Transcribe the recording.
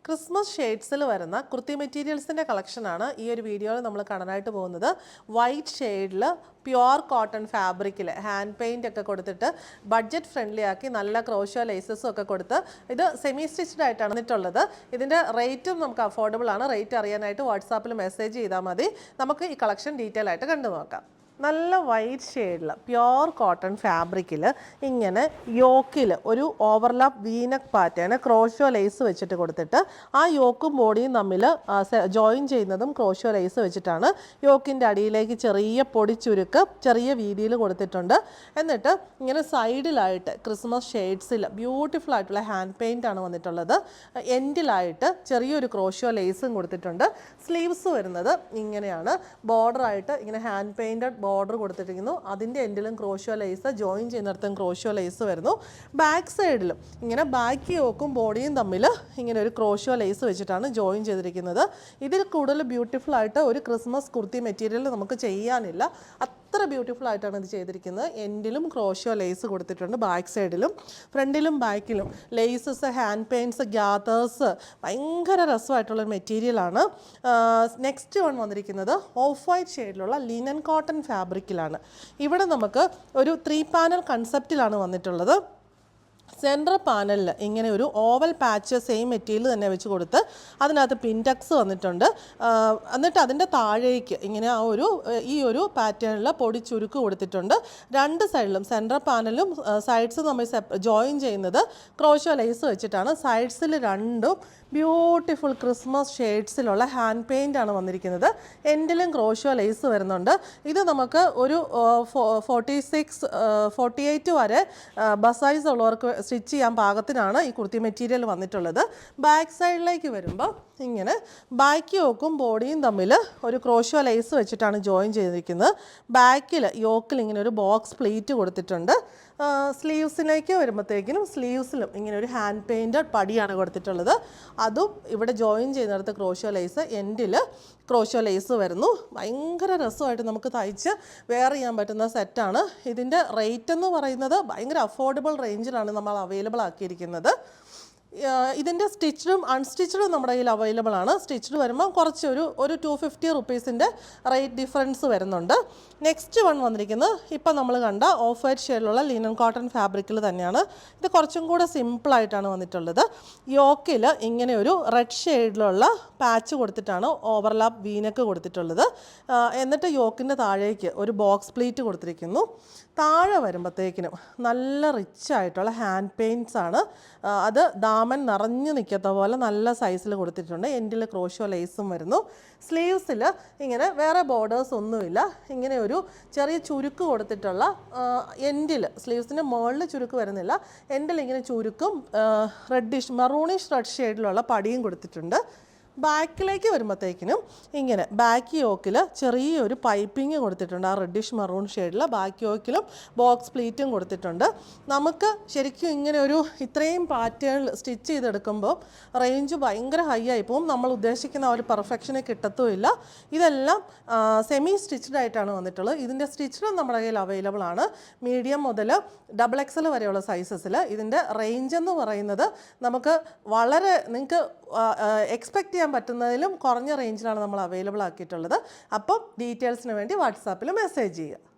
Christmas ഷെയ്ഡ്സിൽ വരുന്ന കുർത്തി മെറ്റീരിയൽസിൻ്റെ കളക്ഷനാണ് ഈ ഒരു വീഡിയോയിൽ നമ്മൾ കാണാനായിട്ട് പോകുന്നത്. വൈറ്റ് ഷെയ്ഡിൽ പ്യുവർ കോട്ടൺ ഫാബ്രിക്കിൽ ഹാൻഡ് പെയിൻ്റ് ഒക്കെ കൊടുത്തിട്ട് ബഡ്ജറ്റ് ഫ്രണ്ട്ലി ആക്കി നല്ല ക്രോഷോ ലേസസും ഒക്കെ കൊടുത്ത് ഇത് സെമി സ്റ്റിച്ച്ഡ് ആയിട്ടാണ് വന്നിട്ടുള്ളത്. ഇതിൻ്റെ റേറ്റും നമുക്ക് അഫോർഡബിൾ ആണ്. റേറ്റ് അറിയാനായിട്ട് വാട്സാപ്പിൽ മെസ്സേജ് ചെയ്താൽ മതി. നമുക്ക് ഈ കളക്ഷൻ ഡീറ്റെയിൽ ആയിട്ട് കണ്ടു നോക്കാം. നല്ല വൈറ്റ് ഷെയ്ഡിൽ പ്യുവർ കോട്ടൺ ഫാബ്രിക്കിൽ ഇങ്ങനെ യോക്കിൽ ഒരു ഓവർലാപ്പ് വീനക്ക് പാറ്റേൺ ക്രോഷോ ലേസ് വെച്ചിട്ട് കൊടുത്തിട്ട് ആ യോക്കും ബോഡിയും തമ്മിൽ ജോയിൻ ചെയ്യുന്നതും ക്രോഷോ ലേസ് വെച്ചിട്ടാണ്. യോക്കിൻ്റെ അടിയിലേക്ക് ചെറിയ പൊടി ചുരുക്ക് ചെറിയ വീതിയിൽ കൊടുത്തിട്ടുണ്ട്. എന്നിട്ട് ഇങ്ങനെ സൈഡിലായിട്ട് ക്രിസ്മസ് ഷെയ്ഡ്സിൽ ബ്യൂട്ടിഫുൾ ആയിട്ടുള്ള ഹാൻഡ് പെയിൻ്റ് ആണ് വന്നിട്ടുള്ളത്. എൻഡിലായിട്ട് ചെറിയൊരു ക്രോഷോ ലേസും കൊടുത്തിട്ടുണ്ട്. സ്ലീവ്സ് വരുന്നത് ഇങ്ങനെയാണ്. ബോർഡറായിട്ട് ഇങ്ങനെ ഹാൻഡ് പെയിൻറ്റഡ് ബോർഡർ കൊടുത്തിരിക്കുന്നു. അതിൻ്റെ എൻഡിലും ക്രോഷോ ലേസ്, ജോയിൻ ചെയ്യുന്നിടത്തും ക്രോഷോ ലേസ് വരുന്നു. ബാക്ക് സൈഡിലും ഇങ്ങനെ ബാക്ക് യോക്കും ബോഡിയും തമ്മിൽ ഇങ്ങനെ ഒരു ക്രോഷോ ലേസ് വെച്ചിട്ടാണ് ജോയിൻ ചെയ്തിരിക്കുന്നത്. ഇതിൽ കൂടുതൽ ബ്യൂട്ടിഫുൾ ആയിട്ട് ഒരു ക്രിസ്മസ് കുർത്തി മെറ്റീരിയൽ നമുക്ക് ചെയ്യാനില്ല. അത്ര ബ്യൂട്ടിഫുൾ ആയിട്ടാണ് ഇത് ചെയ്തിരിക്കുന്നത്. എൻഡിലും ക്രോഷോ ലേസ് കൊടുത്തിട്ടുണ്ട്. ബാക്ക് സൈഡിലും ഫ്രണ്ടിലും ബാക്കിലും ലേസസ്, ഹാൻഡ് പെയിൻറ്റ്സ്, ഗ്യാതേഴ്സ്, ഭയങ്കര രസമായിട്ടുള്ള മെറ്റീരിയലാണ്. നെക്സ്റ്റ് വൺ വന്നിരിക്കുന്നത് ഓഫ് വൈറ്റ് ഷെയ്ഡിലുള്ള ലിനൻ കോട്ടൺ ഫാബ്രിക്കിലാണ്. ഇവിടെ നമുക്ക് ഒരു 3 പാനൽ കൺസെപ്റ്റിലാണ് വന്നിട്ടുള്ളത്. സെൻട്രൽ പാനലിൽ ഇങ്ങനെ ഒരു ഓവൽ പാച്ച് സെയിം മെറ്റീരിയൽ തന്നെ വെച്ച് കൊടുത്ത് അതിനകത്ത് പിൻടക്സ് വന്നിട്ടുണ്ട്. എന്നിട്ട് അതിൻ്റെ താഴേക്ക് ഇങ്ങനെ ഈ ഒരു പാറ്റേണിൽ പൊടി ചുരുക്ക് കൊടുത്തിട്ടുണ്ട്. രണ്ട് സൈഡിലും സെൻട്രൽ പാനലും സൈഡ്സ് നമ്മൾ ജോയിൻ ചെയ്യുന്നത് ക്രോഷോ ലേസ് വെച്ചിട്ടാണ്. സൈഡ്സിൽ രണ്ടും ബ്യൂട്ടിഫുൾ ക്രിസ്മസ് ഷെയ്ഡ്സിലുള്ള ഹാൻഡ് പെയിൻ്റ് ആണ് വന്നിരിക്കുന്നത്. എൻഡിലും ക്രോഷോ ലേസ് വരുന്നുണ്ട്. ഇത് നമുക്ക് ഒരു 48 വരെ ബസ് സൈസ് ഉള്ളവർക്ക് സ്റ്റിച്ച് ചെയ്യാൻ പാകത്തിനാണ് ഈ കുർത്തി മെറ്റീരിയൽ വന്നിട്ടുള്ളത്. ബാക്ക് സൈഡിലേക്ക് വരുമ്പോൾ ഇങ്ങനെ ബാക്ക് യോക്കും ബോഡിയും തമ്മിൽ ഒരു ക്രോഷോ ലേസ് വെച്ചിട്ടാണ് ജോയിൻ ചെയ്തിരിക്കുന്നത്. ബാക്കിൽ യോക്കിൽ ഇങ്ങനെ ഒരു ബോക്സ് പ്ലീറ്റ് കൊടുത്തിട്ടുണ്ട്. സ്ലീവ്സിലേക്ക് വരുമ്പോഴത്തേക്കിനും സ്ലീവ്സിലും ഇങ്ങനെ ഒരു ഹാൻഡ് പെയിൻറ്റഡ് പടിയാണ് കൊടുത്തിട്ടുള്ളത്. അതും ഇവിടെ ജോയിൻ ചെയ്യുന്നിടത്ത് ക്രോഷോ ലേസ്, എൻഡിൽ ക്രോഷോ ലേസ് വരുന്നു. ഭയങ്കര രസമായിട്ട് നമുക്ക് തയ്ച്ച് വെയർ ചെയ്യാൻ പറ്റുന്ന സെറ്റാണ്. ഇതിൻ്റെ റേറ്റ് എന്ന് പറയുന്നത് ഭയങ്കര അഫോർഡബിൾ റേഞ്ചിലാണ് നമ്മൾ അവൈലബിൾ ആക്കിയിരിക്കുന്നത്. ഇതിൻ്റെ സ്റ്റിച്ചഡും അൺസ്റ്റിച്ചഡും നമ്മുടെ കയ്യിൽ അവൈലബിൾ ആണ്. സ്റ്റിച്ചഡ് വരുമ്പോൾ കുറച്ച് ഒരു 250 റുപ്പീസിൻ്റെ റേറ്റ് ഡിഫറൻസ് വരുന്നുണ്ട്. നെക്സ്റ്റ് വൺ വന്നിരിക്കുന്നത് ഇപ്പം നമ്മൾ കണ്ട ഓഫ് വൈറ്റ് ഷെയ്ഡിലുള്ള ലിനൻ കോട്ടൺ ഫാബ്രിക്കിൽ തന്നെയാണ്. ഇത് കുറച്ചും കൂടെ സിമ്പിളായിട്ടാണ് വന്നിട്ടുള്ളത്. യോക്കിൽ ഇങ്ങനെ ഒരു റെഡ് ഷെയ്ഡിലുള്ള പാച്ച് കൊടുത്തിട്ടാണ് ഓവർലാപ്പ് വീനക്ക് കൊടുത്തിട്ടുള്ളത്. എന്നിട്ട് യോക്കിൻ്റെ താഴേക്ക് ഒരു ബോക്സ് പ്ലീറ്റ് കൊടുത്തിരിക്കുന്നു. താഴെ വരുമ്പോഴത്തേക്കിനും നല്ല റിച്ച് ആയിട്ടുള്ള ഹാൻഡ് പെയിൻറ്റ്സ് ആണ്. അത് ദാമൻ നിറഞ്ഞു നിൽക്കാത്ത പോലെ നല്ല സൈസിൽ കൊടുത്തിട്ടുണ്ട്. എൻഡിൽ ക്രോഷോ ലേസും വരുന്നു. സ്ലീവ്സിൽ ഇങ്ങനെ വേറെ ബോർഡേഴ്സ് ഒന്നുമില്ല. ഇങ്ങനെ ഒരു ചെറിയ ചുരുക്ക് കൊടുത്തിട്ടുള്ള എൻഡിൽ, സ്ലീവ്സിൻ്റെ മുകളിൽ ചുരുക്ക് വരുന്നില്ല, എൻഡിൽ ഇങ്ങനെ ചുരുക്കും മെറൂണിഷ് റെഡ് ഷെയ്ഡിലുള്ള പടിയും കൊടുത്തിട്ടുണ്ട്. ബാക്കിലേക്ക് വരുമ്പോഴത്തേക്കിനും ഇങ്ങനെ ബാക്ക് യോക്കിൽ ചെറിയൊരു പൈപ്പിങ് കൊടുത്തിട്ടുണ്ട്. ആ റെഡിഷ് മെറൂൺ ഷെയ്ഡിൽ ബാക്ക് യോക്കിലും ബോക്സ് പ്ലീറ്റും കൊടുത്തിട്ടുണ്ട്. നമുക്ക് ശരിക്കും ഇങ്ങനെ ഇത്രയും പാറ്റേണിൽ സ്റ്റിച്ച് ചെയ്തെടുക്കുമ്പോൾ റേഞ്ച് ഭയങ്കര ഹൈ ആയി പോകും. നമ്മൾ ഉദ്ദേശിക്കുന്ന ഒരു പെർഫെക്ഷന് കിട്ടത്തുമില്ല. ഇതെല്ലാം സെമി സ്റ്റിച്ച്ഡ് ആയിട്ടാണ് വന്നിട്ടുള്ളത്. ഇതിൻ്റെ സ്റ്റിച്ചഡും നമ്മുടെ കയ്യിൽ അവൈലബിൾ ആണ്. മീഡിയം മുതൽ XXL വരെയുള്ള സൈസസിൽ. ഇതിൻ്റെ റേഞ്ച് എന്ന് പറയുന്നത് നമുക്ക് വളരെ നിങ്ങൾക്ക് എക്സ്പെക്റ്റ് ചെയ്യാൻ പറ്റുന്നതിലും കുറഞ്ഞ റേഞ്ചിലാണ് നമ്മൾ അവൈലബിൾ ആക്കിയിട്ടുള്ളത്. അപ്പം ഡീറ്റെയിൽസിന് വേണ്ടി വാട്സാപ്പിൽ മെസ്സേജ് ചെയ്യുക.